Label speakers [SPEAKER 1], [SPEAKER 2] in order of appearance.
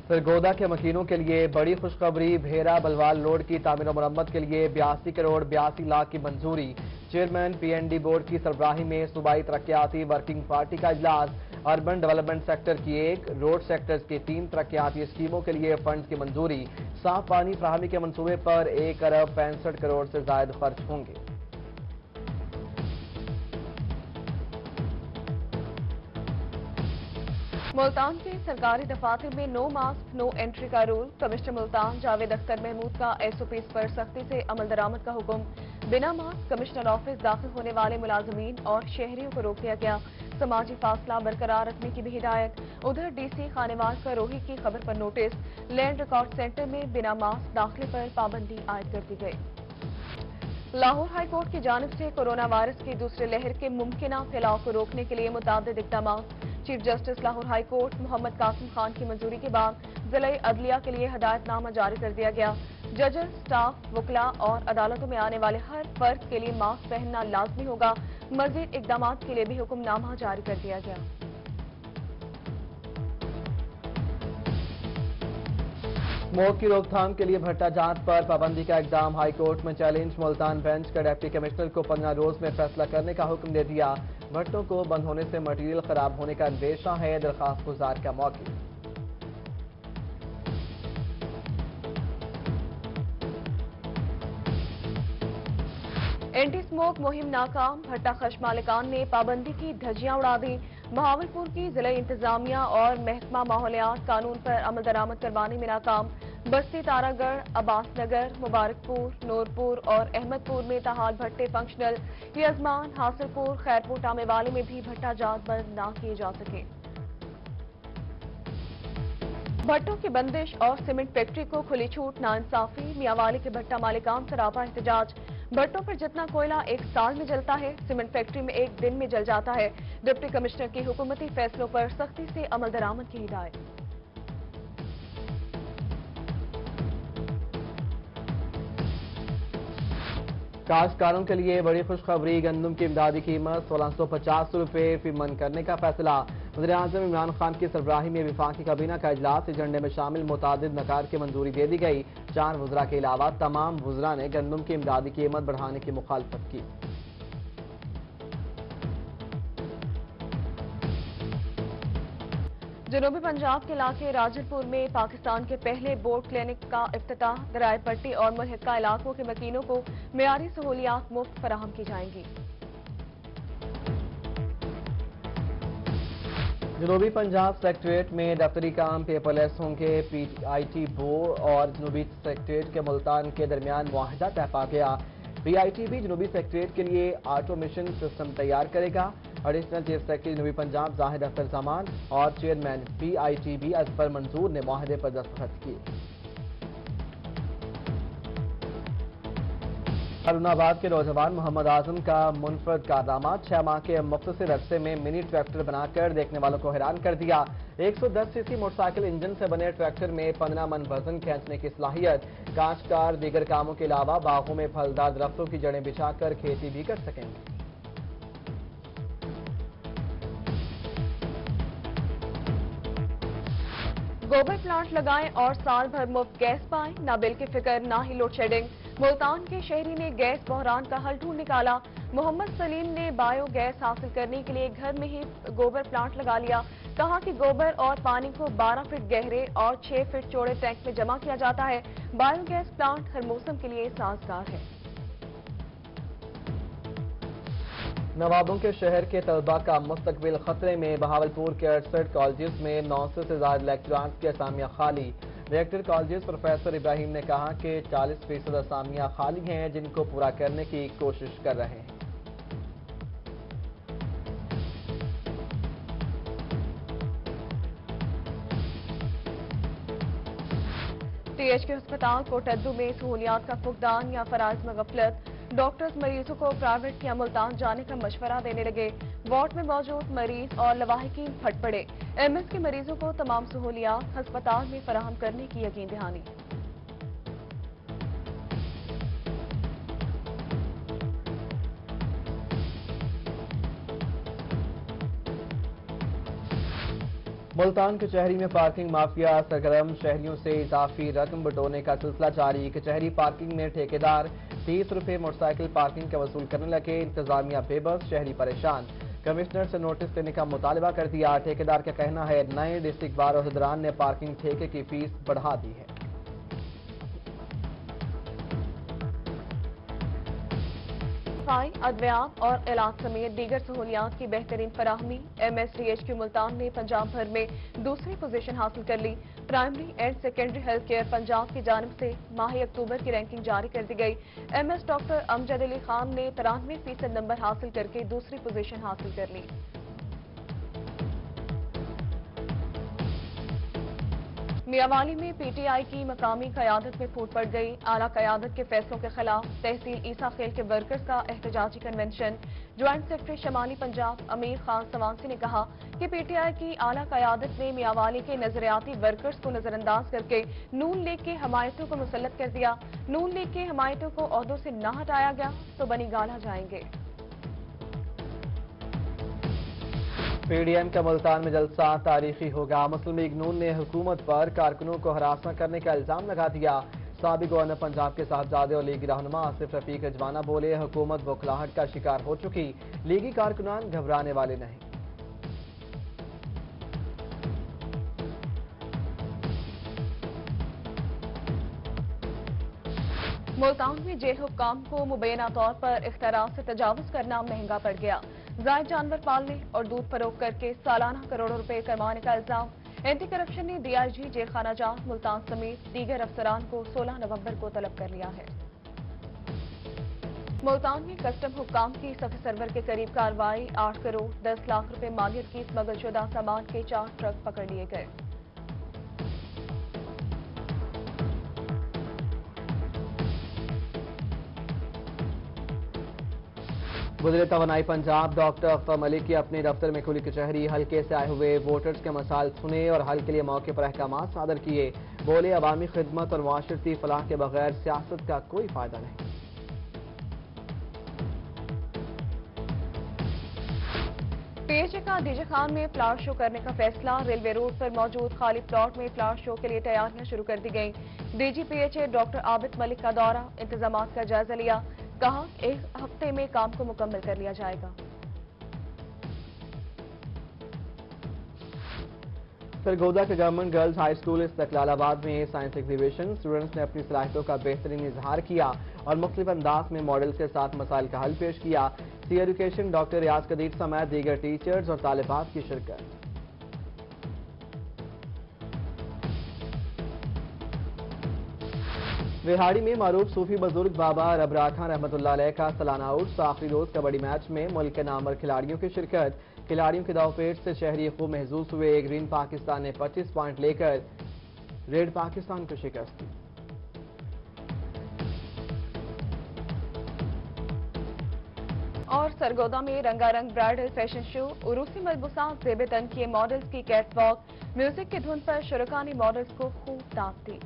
[SPEAKER 1] سرگودا کے مکینوں کے لیے بڑی خوشخبری، بھیرا بلوال روڈ کی تعمیر و مرمت کے لیے 82 کروڑ 82 لاکھ کی منظوری۔ Chairman P N D board کی سربراہی میں صوبائی ترقیاتی ورکنگ پارٹی کا اجلاس۔ اربن ڈیولپمنٹ سیکٹر کی 1، روڈ سیکٹرز کی 3 ترقیاتی اسکیموں کے لیے فنڈز کی منظوری۔ صاف پانی فراہمی کے منصوبے پر 1 ارب 65 کروڑ سے زائد خرچ ہوں گے۔
[SPEAKER 2] ملتان کے سرکاری دفاتر میں نو ماسک نو انٹری کا رول۔ کمشنر ملتان جاوید اختر محمود کا SOPs پر سختی سے عمل درآمد کا حکم۔ بنا ماسک کمشنر آفس داخل ہونے والے ملازمین اور شہریوں کو روک دیا گیا۔ سماجی فاصلہ برقرار رکھنے کی بھی ہدایت۔ ادھر DC خانوال کا روہی کی خبر پر نوٹس۔ لینڈ ریکارڈ سینٹر میں بنا ماسک داخلے پر پابندی عائد کر دی گئی۔ لاہور ہائی کورٹ کی جانب سے کورونا وائرس کی دوسری لہر کے ممکنہ پھیلاؤ کو روکنے کے لیے متعدد اقدامات۔ Chief justice Lahore high court Muhammad Qasim Khan کی منظوری کے بعد ضلعی عدلیہ کے لیے ہدایت نامہ جاری کر دیا گیا۔ ججز، سٹاف، وکلاء اور عدالتوں میں آنے والے ہر فرد کے لیے ماسک پہننا لازمی ہوگا۔ مزید اقدامات کے لیے بھی حکم نامہ جاری کر دیا گیا۔
[SPEAKER 1] اسموک کی روک تھام کے لیے بھٹا جات پر پابندی کا اقدام ہائی کورٹ میں چیلنج۔ ملتان بینچ کا ڈپٹی کمشنر کو 15 روز میں فیصلہ کرنے کا حکم دے دیا۔ بھٹوں کو بند ہونے سے مٹیریل خراب ہونے کا اندیشہ ہے، درخواست گزار کا موقف۔
[SPEAKER 2] اینٹی اسموک مہم ناکام، بھٹا خش مالکان نے پابندی کی دھجیاں اڑا دی۔ بہاولپور کی ضلعی انتظامیہ اور محکمہ ماحولیات قانون پر عمل درآمد کروانے میں ناکام۔ بستی تارا گڑھ، عباس نگر، مبارک پور، نورپور اور احمد پور میں تاحال بھٹے فنکشنل۔ یزمان، حاصل پور، خیرپور ٹامے والے میں بھی بھٹا جات بند نہ کیے جا سکے۔ بھٹوں کی بندش اور سیمنٹ فیکٹری کو کھلی چھوٹ، ناانصافی، میاں والی کے بھٹا مالکان سراپا احتجاج۔ بھٹوں پر جتنا کوئلہ 1 سال میں جلتا ہے، سیمنٹ فیکٹری میں 1 دن میں جل جاتا ہے۔ ڈپٹی کمشنر کی حکومتی فیصلوں پر سختی سے عمل درآمد کی ہدایت۔
[SPEAKER 1] کاشتکاروں کے لیے بڑی خوشخبری، گندم کی امدادی قیمت 1650 روپے فی من کرنے کا فیصلہ۔ وزیراعظم عمران خان کی سربراہی میں وفاقی کابینہ کا اجلاس۔ ایجنڈے میں شامل متعدد نکات کی منظوری دے دی گئی۔ 4 وزراء کے علاوہ تمام وزراء نے گندم کی امدادی قیمت بڑھانے کی مخالفت کی۔
[SPEAKER 2] جنوبی پنجاب کے علاقے راجل پور میں پاکستان کے پہلے بورڈ کلینک کا افتتاح۔ درائے پٹی اور ملحقہ علاقوں کے مکینوں کو معیاری سہولیات مفت فراہم کی جائیں گی۔
[SPEAKER 1] جنوبی پنجاب سیکریٹریٹ میں دفتری کام پیپر لیس ہوں گے۔ PIT بورڈ اور جنوبی سیکریٹریٹ کے ملتان کے درمیان معاہدہ طے پا گیا۔ PIT بھی جنوبی سیکریٹریٹ کے لیے آٹومیشن سسٹم تیار کرے گا۔ ایڈیشنل چیف سیکرٹری جنوبی پنجاب زاہد اختر زمان اور چیئرمین PIT بھی اظفر منظور نے معاہدے پر دستخط کیے۔ ہارون آباد کے نوجوان محمد اعظم کا منفرد کارنامہ، 6 ماہ کے مختصر عرصے میں منی ٹریکٹر بنا کر دیکھنے والوں کو حیران کر دیا۔ 110 cc موٹر سائیکل انجن سے بنے ٹریکٹر میں 15 من وزن کھینچنے کی صلاحیت۔ کاشتکار دیگر کاموں کے علاوہ باغوں میں پھلدار درختوں کی جڑیں بچھا کر کھیتی بھی کر سکیں گے۔
[SPEAKER 2] گوبر پلانٹ لگائیں اور سال بھر مفت گیس پائیں، نہ بل کی فکر نہ ہی لوڈ شیڈنگ۔ ملتان کے شہری نے گیس بحران کا حل ڈھونڈ نکالا۔ محمد سلیم نے بایو گیس حاصل کرنے کے لیے گھر میں ہی گوبر پلانٹ لگا لیا۔ کہا کہ گوبر اور پانی کو 12 فٹ گہرے اور 6 فٹ چوڑے ٹینک میں جمع کیا جاتا ہے۔ بایو گیس پلانٹ ہر موسم کے لیے سازگار ہے۔
[SPEAKER 1] نوابوں کے شہر کے طلبہ کا مستقبل خطرے میں، بہاولپور کے 68 کالجز میں 900 سے زائد لیکچرارز کی اسامیاں خالی۔ ڈائریکٹر کالجز پروفیسر ابراہیم نے کہا کہ 40% اسامیاں خالی ہیں، جن کو پورا کرنے کی کوشش کر رہے ہیں۔
[SPEAKER 2] THK ہسپتال کوٹدو میں سہولیات کا فقدان یا فرائض میں غفلت۔ ڈاکٹرز مریضوں کو پرائیویٹ یا ملتان جانے کا مشورہ دینے لگے۔ وارڈ میں موجود مریض اور لواحقین پھٹ پڑے۔ MS کے مریضوں کو تمام سہولیات ہسپتال میں فراہم کرنے کی یقین دہانی۔
[SPEAKER 1] ملتان کچہری میں پارکنگ مافیا سرگرم، شہریوں سے اضافی رقم بٹورنے کا سلسلہ جاری۔ کچہری پارکنگ میں ٹھیکیدار 30 روپے موٹر سائیکل پارکنگ کا وصول کرنے لگے، انتظامیہ بے بس، شہری پریشان۔ کمشنر سے نوٹس دینے کا مطالبہ کر دیا۔ ٹھیکیدار کا کہنا ہے نئے ڈسٹرکٹ بار عہدیداران نے پارکنگ ٹھیکے کی فیس بڑھا دی ہے۔
[SPEAKER 2] صفائی، ادویات اور علاج سمیت دیگر سہولیات کی بہترین فراہمی۔ MSDHQ ملتان نے پنجاب بھر میں دوسری پوزیشن حاصل کر لی۔ Primary and secondary health care Punjab کی جانب سے ماہ اکتوبر کی رینکنگ جاری کر دی گئی۔ MS ڈاکٹر امجد علی خان نے 93% نمبر حاصل کر کے دوسری پوزیشن حاصل کر لی۔ میاوالی میں PTI کی مقامی قیادت میں پھوٹ پڑ گئی۔ اعلیٰ قیادت کے فیصلوں کے خلاف تحصیل عیسیٰ خیل کے ورکرز کا احتجاجی کنونشن۔ جوائنٹ سیکرٹری شمالی پنجاب امیر خان سوانسی نے کہا کہ PTI کی اعلیٰ قیادت نے میاوالی کے نظریاتی ورکرز کو نظر انداز کر کے نون لیگ کے حمایتوں کو مسلط کر دیا۔ نون لیگ کے حمایتوں کو عہدوں سے نہ ہٹایا گیا تو بنی گالہ جائیں گے۔
[SPEAKER 1] PDM کا ملتان میں جلسہ تاریخی ہوگا۔ مسلم لیگ نون نے حکومت پر کارکنوں کو ہراساں کرنے کا الزام لگا دیا۔ سابق گورنر پنجاب کے صاحبزادے اور لیگی رہنما آصف رفیق رجوانہ بولے حکومت بوکھلاہٹ کا شکار ہو چکی، لیگی کارکنان گھبرانے والے نہیں۔
[SPEAKER 2] ملتان میں جیل حکام کو مبینہ طور پر اختیارات سے تجاوز کرنا مہنگا پڑ گیا۔ زائد جانور پالنے اور دودھ فروخت کر کے سالانہ کروڑوں روپے کمانے کا الزام۔ اینٹی کرپشن نے DIG جیل خانہ جات ملتان سمیت دیگر افسران کو 16 نومبر کو طلب کر لیا ہے۔ ملتان میں کسٹم حکام کی صف سرور کے قریب کارروائی، 8 کروڑ 10 لاکھ روپے مالیت کی اسمگل شدہ سامان کے 4 ٹرک پکڑ لیے گئے۔
[SPEAKER 1] وزیر توانائی پنجاب ڈاکٹر اختر ملک کی اپنے دفتر میں کھلی کچہری، حلقے سے آئے ہوئے ووٹرز کے مسائل سنے اور حل کے لیے موقع پر احکامات صادر کیے۔ بولے عوامی خدمت اور معاشرتی فلاح کے بغیر سیاست کا کوئی فائدہ نہیں۔
[SPEAKER 2] PHA کا DG خان میں پلاٹ شو کرنے کا فیصلہ۔ ریلوے روڈ پر موجود خالی پلاٹ میں پلاٹ شو کے لیے تیاریاں شروع کر دی گئیں۔ DG PHA ڈاکٹر عابد ملک کا دورہ، انتظامات کا جائزہ لیا، کہا 1 ہفتے میں کام کو مکمل کر لیا جائے گا۔
[SPEAKER 1] سرگودا کے گورنمنٹ گرلز ہائی اسکول استقلال آباد میں سائنس ایگزیبیشن، اسٹوڈنٹس نے اپنی صلاحیتوں کا بہترین اظہار کیا اور مختلف انداز میں ماڈلز کے ساتھ مسائل کا حل پیش کیا۔ سی ایجوکیشن ڈاکٹر ریاض قدیر سمیت دیگر ٹیچرز اور طالبات کی شرکت۔ وہاڑی میں معروف صوفی بزرگ بابا ربرا خان رحمۃ اللہ علیہ کا سالانہ عرس، آخری روز کبڈی میچ میں ملک کے نامور کھلاڑیوں کی شرکت۔ کھلاڑیوں کے داوپیٹ سے شہری خوب محظوظ ہوئے۔ گرین پاکستان نے 25 پوائنٹ لے کر ریڈ پاکستان کو شکست دی۔
[SPEAKER 2] اور سرگودا میں رنگا رنگ برائڈل فیشن شو، عروسی ملبوسات، زیب تن کیے ماڈلز کی کیٹ واک، میوزک کی دھن پر شرکا نے ماڈلز کو خوب دعوت دی۔